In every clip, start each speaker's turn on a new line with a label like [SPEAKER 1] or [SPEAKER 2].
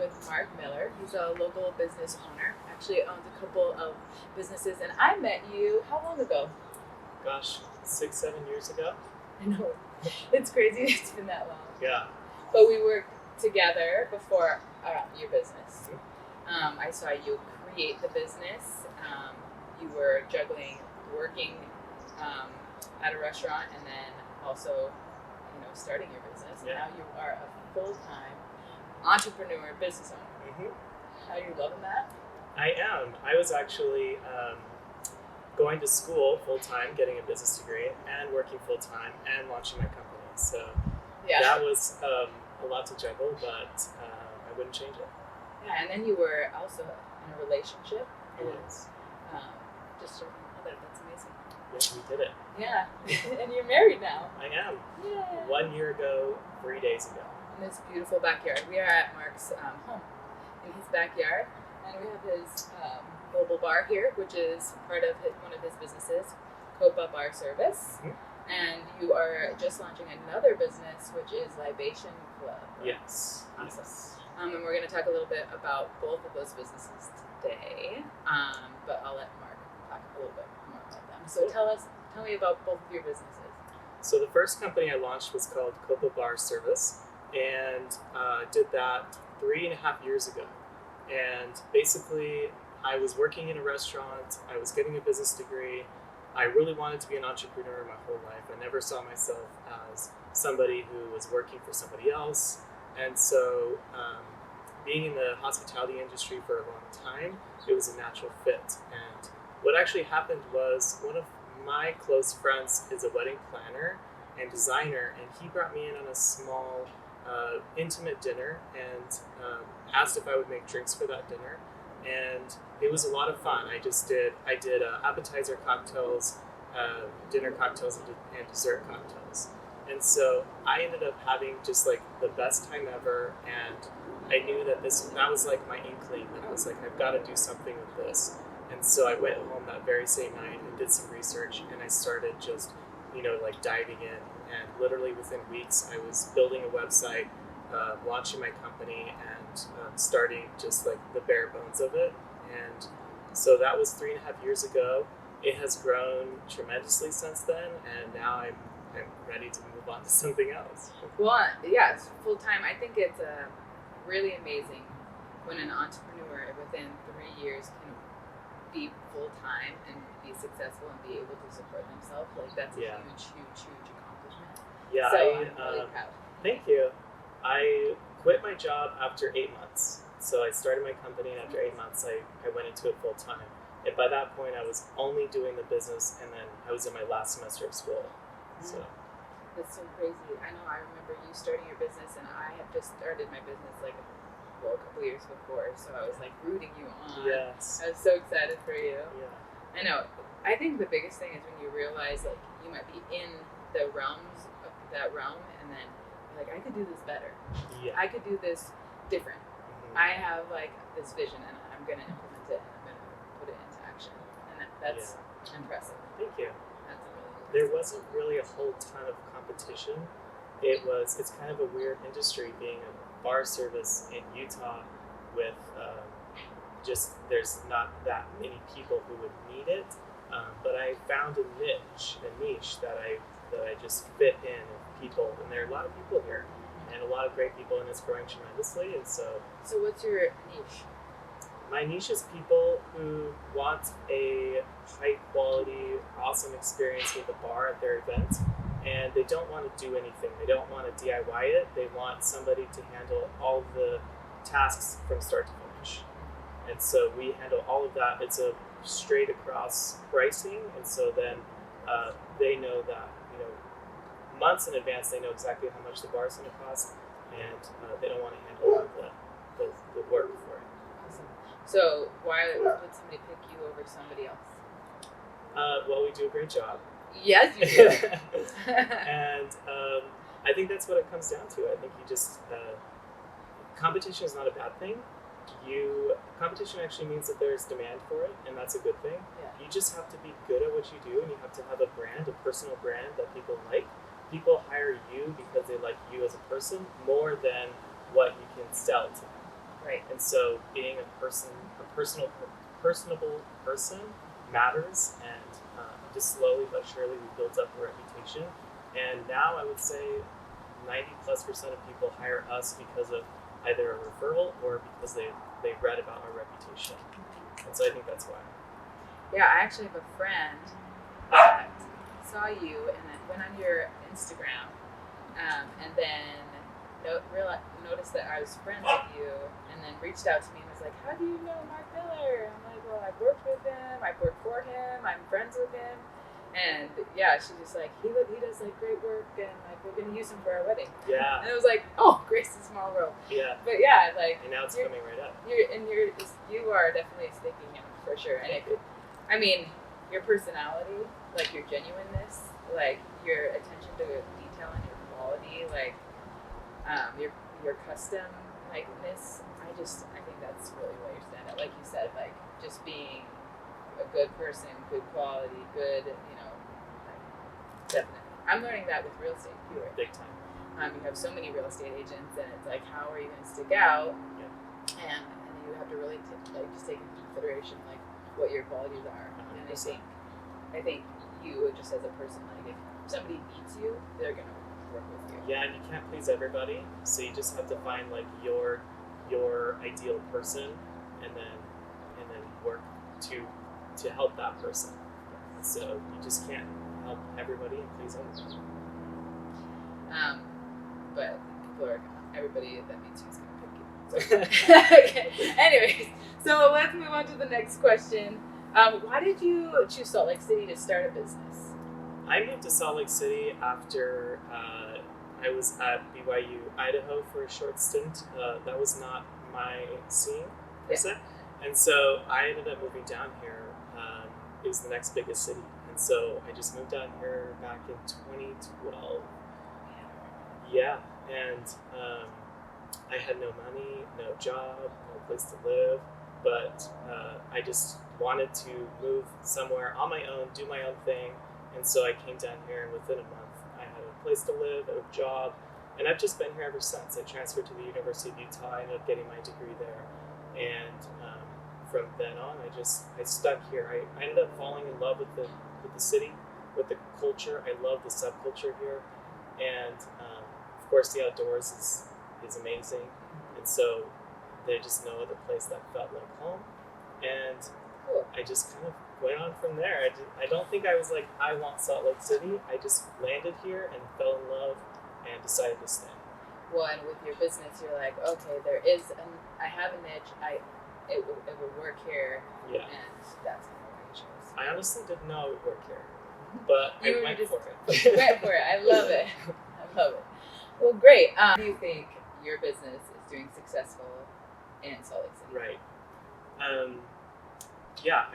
[SPEAKER 1] with Mark Miller. He's a local business owner. Actually owns a couple of businesses, and I met you how long ago?
[SPEAKER 2] Gosh, 6-7 years ago.
[SPEAKER 1] I know. It's crazy it's been that long.
[SPEAKER 2] Yeah.
[SPEAKER 1] But we worked together before your business. I saw you create the business. You were juggling working at a restaurant and then also, starting your business.
[SPEAKER 2] Yeah.
[SPEAKER 1] Now you are a full-time entrepreneur, business owner.
[SPEAKER 2] Mm-hmm.
[SPEAKER 1] Are you loving that?
[SPEAKER 2] I am. I was actually going to school full-time, getting a business degree, and working full-time, and launching my company. So that was a lot to juggle, but I wouldn't change it.
[SPEAKER 1] Yeah, and then you were also in a relationship.
[SPEAKER 2] Yes.
[SPEAKER 1] Just serving other. That's amazing.
[SPEAKER 2] Yes, we did it.
[SPEAKER 1] Yeah, and you're married now.
[SPEAKER 2] I am.
[SPEAKER 1] Yeah.
[SPEAKER 2] 1 year ago, 3 days ago.
[SPEAKER 1] In this beautiful backyard. We are at Mark's home, in his backyard, and we have his mobile bar here, which is part of one of his businesses, Copa Bar Service.
[SPEAKER 2] Mm-hmm.
[SPEAKER 1] And you are just launching another business, which is Libation Club.
[SPEAKER 2] Yes.
[SPEAKER 1] Awesome.
[SPEAKER 2] Yes.
[SPEAKER 1] And we're going to talk a little bit about both of those businesses today, but I'll let Mark talk a little bit more about them. So tell me about both of your businesses.
[SPEAKER 2] So the first company I launched was called Copa Bar Service, and did that 3.5 years ago. And basically, I was working in a restaurant, I was getting a business degree, I really wanted to be an entrepreneur my whole life. I never saw myself as somebody who was working for somebody else. And so being in the hospitality industry for a long time, it was a natural fit. And what actually happened was one of my close friends is a wedding planner and designer, and he brought me in on a small intimate dinner and asked if I would make drinks for that dinner. And it was a lot of fun. I did appetizer cocktails, dinner cocktails, and dessert cocktails. And so I ended up having just like the best time ever, and I knew that that was like my inkling, that I was like, I've got to do something with this. And so I went home that very same night and did some research, and I started just, like diving in. And literally within weeks, I was building a website, launching my company, and starting just like the bare bones of it. And so that was 3.5 years ago. It has grown tremendously since then, and now I'm ready to move on to something else.
[SPEAKER 1] Well, yes, full time. I think it's really amazing when an entrepreneur within 3 years can be full time and be successful and be able to support themselves. Like that's a huge accomplishment.
[SPEAKER 2] Yeah,
[SPEAKER 1] so I'm really proud.
[SPEAKER 2] Thank you. I quit my job after 8 months. So I started my company, and after 8 months, I went into it full time. And by that point, I was only doing the business, and then I was in my last semester of school. So
[SPEAKER 1] that's so crazy. I know. I remember you starting your business, and I have just started my business a couple years before. So I was rooting you on.
[SPEAKER 2] Yes.
[SPEAKER 1] I was so excited for you.
[SPEAKER 2] Yeah.
[SPEAKER 1] I know. I think the biggest thing is when you realize you might be in the realms of that realm, and then you're like, I could do this better.
[SPEAKER 2] Yeah.
[SPEAKER 1] I could do this different.
[SPEAKER 2] Mm-hmm.
[SPEAKER 1] I have this vision, and I'm going to implement it, and I'm going to put it into action. And that's impressive.
[SPEAKER 2] Thank you.
[SPEAKER 1] That's really impressive.
[SPEAKER 2] There wasn't really a whole ton of competition. It's kind of a weird industry being a bar service in Utah with there's not that many people who would need it. But I found a niche that I just fit in with people, and there are a lot of people here, and a lot of great people, and it's growing tremendously. And so
[SPEAKER 1] what's your niche?
[SPEAKER 2] My niche is people who want a high quality, awesome experience with a bar at their event, and they don't want to do anything. They don't want to DIY it. They want somebody to handle all the tasks from start to finish. And so we handle all of that. It's a straight across pricing, and so then they know that months in advance they know exactly how much the bar is going to cost, and they don't want to handle all of the work for it.
[SPEAKER 1] Awesome. So why would somebody pick you over somebody else?
[SPEAKER 2] Well, we do a great job.
[SPEAKER 1] Yes, you do.
[SPEAKER 2] And I think that's what it comes down to. I think you just competition is not a bad thing. Competition actually means that there's demand for it, and that's a good thing.
[SPEAKER 1] Yeah.
[SPEAKER 2] You just have to be good at what you do, and you have to have a brand, a personal brand that people like. People hire you because they like you as a person more than what you can sell to them.
[SPEAKER 1] Right.
[SPEAKER 2] And so being personable person matters, and just slowly but surely we built up a reputation. And now I would say 90+% of people hire us because of either a referral or because they read about our reputation. And so I think that's why.
[SPEAKER 1] Yeah, I actually have a friend that saw you and then went on your Instagram, and then noticed that I was friends with you, and then reached out to me and was like, "How do you know Mark Miller?" I'm like, "Well, I've worked with him. I've worked for him. I'm friends with him." And yeah, she's just like, he does like great work, and like we're gonna use him for our wedding.
[SPEAKER 2] Yeah.
[SPEAKER 1] And it was like, oh, Grace is Small World.
[SPEAKER 2] Yeah.
[SPEAKER 1] But yeah, like.
[SPEAKER 2] And now it's coming right up.
[SPEAKER 1] You are definitely sticking in for sure, and I mean, your personality, like your genuineness, like your attention to detail and your quality, like your custom likeness. I think that's really where you stand out. Like you said, like just being a good person, good quality, good, like, definitely. I'm learning that with real estate too. Right?
[SPEAKER 2] Big time.
[SPEAKER 1] You have so many real estate agents, and it's like, how are you going to stick out?
[SPEAKER 2] Yeah.
[SPEAKER 1] And you have to really just take into consideration like what your qualities are.
[SPEAKER 2] 100%.
[SPEAKER 1] And I think you just as a person, like if somebody needs you, they're gonna work with you.
[SPEAKER 2] Yeah, and you can't please everybody, so you just have to find like your ideal person, and then work to help that person. So you just can't help everybody and please everybody.
[SPEAKER 1] But everybody that meets you is gonna pick you. Okay. Anyways, so let's move on to the next question. Why did you choose Salt Lake City to start a business?
[SPEAKER 2] I moved to Salt Lake City after I was at BYU, Idaho for a short stint. That was not my scene, per se. And so I ended up moving down here. It was the next biggest city. And so I just moved down here back in 2012. Yeah, and I had no money, no job, no place to live, but I just wanted to move somewhere on my own, do my own thing, and so I came down here, and within a month I had a place to live, a job, and I've just been here ever since. I transferred to the University of Utah. I ended up getting my degree there, and from then on I stuck here. I ended up falling in love with the city, with the culture. I love the subculture here, and of course the outdoors is amazing, and so there's just no other place that felt like home. And I just kind of went on from there. I don't think I was like, I want Salt Lake City. I just landed here and fell in love and decided to stay.
[SPEAKER 1] Well, and with your business, you're like, okay, I have a niche. It would work here.
[SPEAKER 2] Yeah.
[SPEAKER 1] And that's kind of what you chose.
[SPEAKER 2] I honestly didn't know it would work here, but I went for it.
[SPEAKER 1] Went for it. I love it. I love it. Well, great. Do you think your business is doing successful in Salt Lake City?
[SPEAKER 2] Right. Yeah,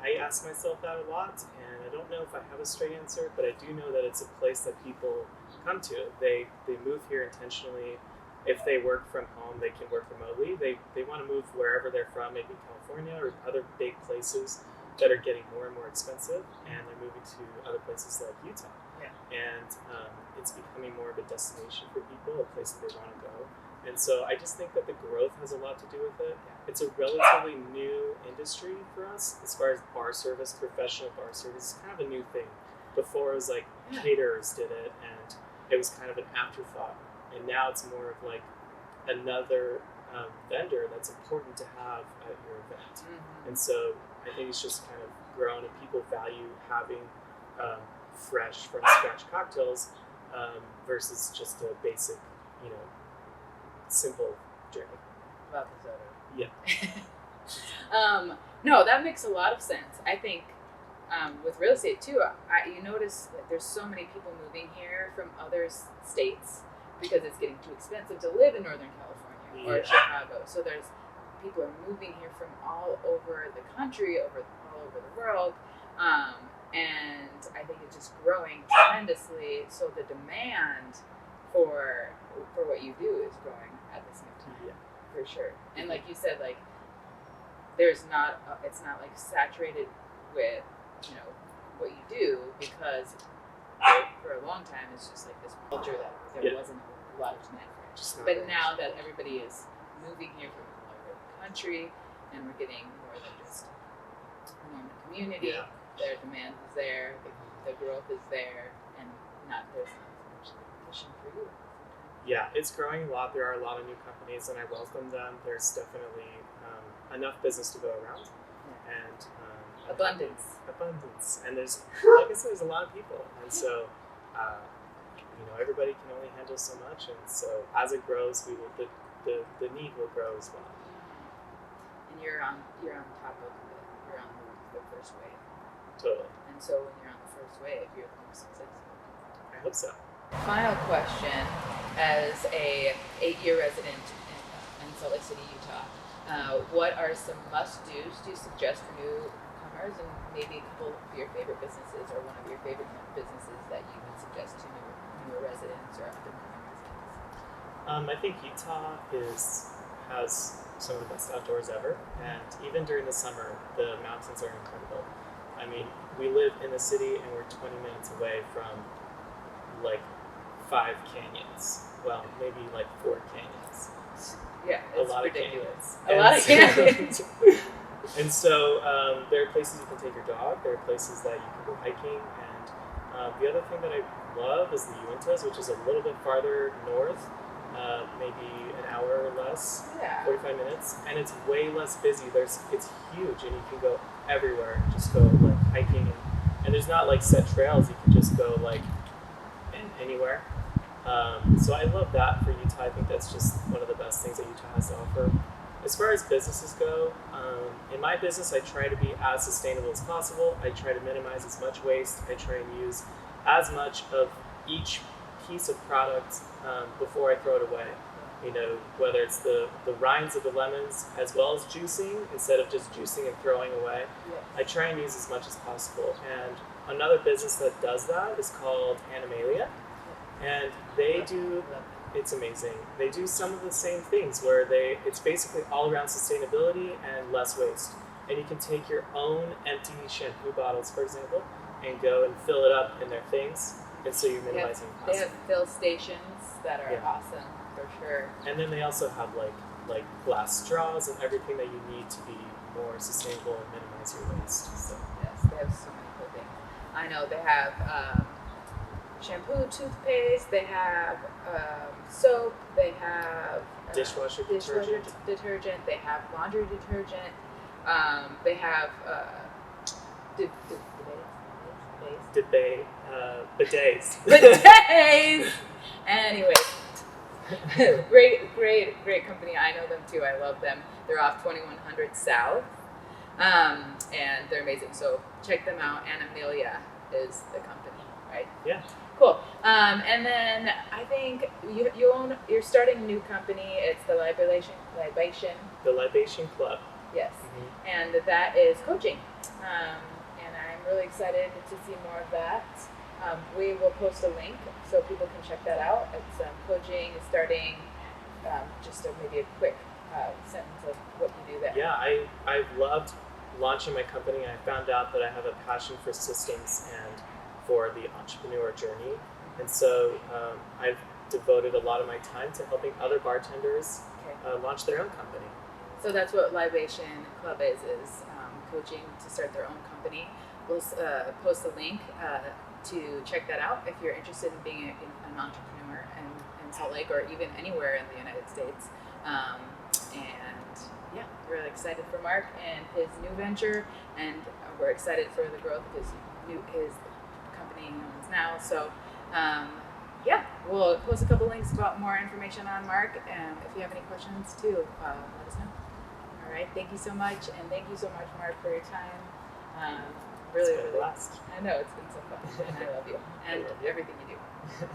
[SPEAKER 2] I ask myself that a lot, and I don't know if I have a straight answer, but I do know that it's a place that people come to. They move here intentionally. If they work from home, they can work remotely. They want to move wherever they're from, maybe California or other big places that are getting more and more expensive, and they're moving to other places like Utah.
[SPEAKER 1] Yeah.
[SPEAKER 2] And it's becoming more of a destination for people, a place that they want to go. And so I just think that the growth has a lot to do with it. It's a relatively new industry for us as far as bar service, professional bar service. It's kind of a new thing. Before it was like caterers did it, and it was kind of an afterthought. And now it's more of like another vendor that's important to have at your event. Mm-hmm. And so I think it's just kind of grown, and people value having fresh, from scratch cocktails versus just a basic, simple drink.
[SPEAKER 1] Vodka soda.
[SPEAKER 2] Yeah.
[SPEAKER 1] No, that makes a lot of sense. I think with real estate too, you notice that there's so many people moving here from other states because it's getting too expensive to live in Northern California or Chicago. So there's people are moving here from all over the country, all over the world, and I think it's just growing tremendously. So the demand for what you do is growing at the same time, for sure. And like you said, like it's not like saturated with what you do, because for a long time it's just like this culture that there wasn't a lot of demand for it. But now that everybody is moving here from country, and we're getting more than just a Mormon community.
[SPEAKER 2] Yeah.
[SPEAKER 1] Their demand is there, the growth is there, and there's not as much competition for you.
[SPEAKER 2] Yeah, it's growing a lot. There are a lot of new companies, and I welcome them. There's definitely enough business to go around, and
[SPEAKER 1] abundance.
[SPEAKER 2] And there's, like I said, there's a lot of people, and so everybody can only handle so much, and so as it grows, the need will grow as well.
[SPEAKER 1] And you're on top of it. You're on the first wave.
[SPEAKER 2] Totally.
[SPEAKER 1] And so when you're on the first wave, you're the most successful.
[SPEAKER 2] I hope so.
[SPEAKER 1] Final question: as a 8-year resident in Salt Lake City, Utah, what are some must-dos do you suggest for newcomers, and maybe a couple of your favorite businesses, or one of your favorite businesses that you would suggest to newer residents or up-and-coming residents?
[SPEAKER 2] I think Utah has some of the best outdoors ever, and even during the summer, the mountains are incredible. I mean, we live in the city, and we're 20 minutes away from like 5 canyons. Well, maybe like 4 canyons.
[SPEAKER 1] Yeah, it's
[SPEAKER 2] a lot
[SPEAKER 1] ridiculous.
[SPEAKER 2] Of canyons. And so there are places you can take your dog. There are places that you can go hiking. And the other thing that I love is the Uintas, which is a little bit farther north, maybe an hour or less, 45 minutes, and it's way less busy. It's huge, and you can go everywhere. Just go like hiking, and there's not like set trails. You can just go like anywhere. So I love that for Utah. I think that's just one of the best things that Utah has to offer. As far as businesses go, in my business, I try to be as sustainable as possible. I try to minimize as much waste. I try and use as much of each piece of product before I throw it away. Whether it's the rinds of the lemons as well as juicing, instead of just juicing and throwing away.
[SPEAKER 1] Yes.
[SPEAKER 2] I try and use as much as possible. And another business that does that is called Animalia. And it's amazing. They do some of the same things where it's basically all around sustainability and less waste. And you can take your own empty shampoo bottles, for example, and go and fill it up in their things. And so you're minimizing costs.
[SPEAKER 1] They have fill stations that are awesome, for sure.
[SPEAKER 2] And then they also have like glass straws and everything that you need to be more sustainable and minimize your waste. So.
[SPEAKER 1] Yes, they have so many cool things. I know they have shampoo, toothpaste, they have soap, they have
[SPEAKER 2] dishwasher
[SPEAKER 1] detergent, they have laundry detergent, they have
[SPEAKER 2] bidets.
[SPEAKER 1] Bidets! Anyway, great company. I know them too. I love them. They're off 2100 South, and they're amazing. So check them out. Animalia is the company, right?
[SPEAKER 2] Yeah.
[SPEAKER 1] Cool. And then I think you're starting a new company. It's the Libation.
[SPEAKER 2] The Libation Club.
[SPEAKER 1] Yes.
[SPEAKER 2] Mm-hmm.
[SPEAKER 1] And that is coaching. And I'm really excited to see more of that. We will post a link so people can check that out. It's coaching is starting. Just maybe a quick sentence of what you do there.
[SPEAKER 2] Yeah, I've loved launching my company. I found out that I have a passion for systems and for the entrepreneur journey. And so I've devoted a lot of my time to helping other bartenders launch their own company.
[SPEAKER 1] So that's what Libation Club is coaching to start their own company. We'll post a link to check that out if you're interested in being an entrepreneur in Salt Lake or even anywhere in the United States. And yeah, we're really excited for Mark and his new venture, and we're excited for the growth of his company he owns now. So yeah, we'll post a couple links about more information on Mark, and if you have any questions too, let us know. All right, thank you so much, and thank you so much, Mark, for your time. Really,
[SPEAKER 2] blast.
[SPEAKER 1] I know it's been so fun, and I love you and everything you do.